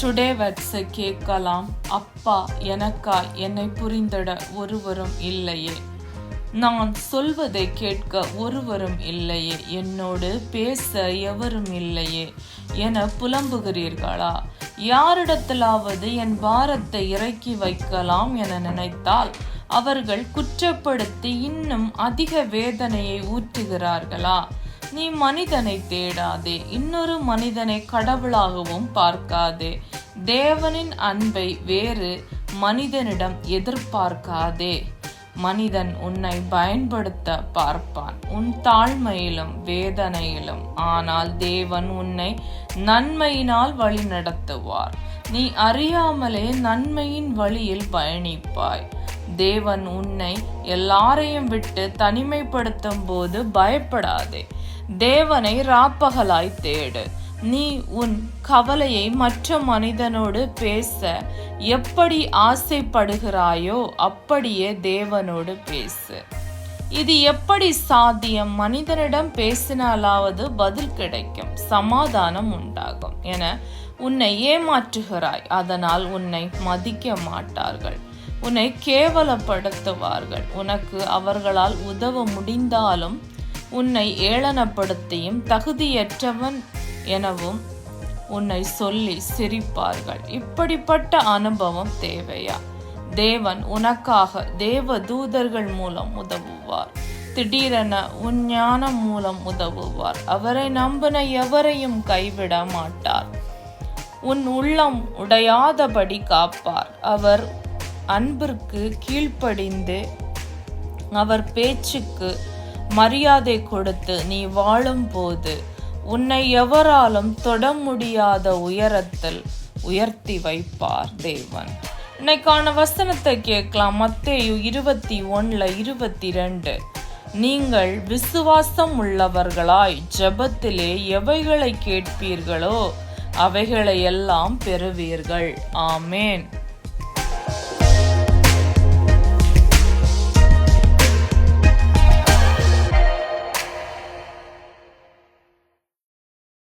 Today வேர்ட்ஸை கேட்கலாம். அப்பா, எனக்காய் என்னை புரிந்திட ஒருவரும் இல்லையே, நான் சொல்வதை கேட்க ஒருவரும் இல்லையே, என்னோடு பேச எவரும் இல்லையே என புலம்புகிறீர்களா? யாரிடத்திலாவது என் பாரத்தை இறக்கி வைக்கலாம் என நினைத்தால் அவர்கள் குற்றப்படுத்தி இன்னும் அதிக வேதனையை ஊற்றுகிறார்களா? நீ மனிதனை தேடாதே, இன்னொரு மனிதனை கடவுளாகவும் பார்க்காதே. தேவனின் அன்பை வேறு மனிதனிடம் எதிர்பார்க்காதே. மனிதன் உன்னை பயன்படுத்த பார்ப்பான், உன் தாழ்மையிலும் வேதனையிலும். ஆனால் தேவன் உன்னை நன்மையினால் வழி நடத்துவார். நீ அறியாமலே நன்மையின் வழியில் பயணிப்பாய். தேவன் உன்னை எல்லாரையும் விட்டு தனிமைப்படுத்தும் போது பயப்படாதே. தேவனை ராப்பகலாய் தேடு. நீ உன் கவலையை மற்ற மனிதனோடு பேச எப்படி ஆசைப்படுகிறாயோ அப்படியே தேவனோடு பேசு. இது எப்படி சாத்தியம்? மனிதனிடம் பேசினாலாவது பதில் கிடைக்கும், சமாதானம் உண்டாகும் என உன்னை ஏமாற்றுகிறாய். அதனால் உன்னை மதிக்க மாட்டார்கள், உன்னை கேவலப்படுத்துவார்கள். உனக்கு அவர்களால் உதவ முடிந்தாலும் உன்னை ஏளனப்படுத்தியும் தகுதியற்றவன் எனவும் உன்னை சொல்லி சிரிப்பார்கள். இப்படிப்பட்ட அனுபவம் தேவையா? தேவன் உனக்காக தேவ தூதர்கள் மூலம் உதவுவார். திடீரென உன் ஞானம் மூலம் உதவுவார். அவரை நம்பின எவரையும் கைவிட மாட்டார். உன் உள்ளம் உடையாதபடி காப்பார். அவர் அன்பிற்கு கீழ்ப்படிந்து அவர் பேச்சுக்கு மரியாதை கொடுத்து நீ வாழும் போது உன்னை எவராலும் தொட முடியாத உயரத்தில் உயர்த்தி வைப்பார் தேவன். இன்னைக்கான வசனத்தை கேட்கலாம். மத்தேயு 21:22. நீங்கள் விசுவாசம் உள்ளவர்களாய் ஜெபத்திலே எவைகளை கேட்பீர்களோ அவைகளை எல்லாம் பெறுவீர்கள். ஆமேன்.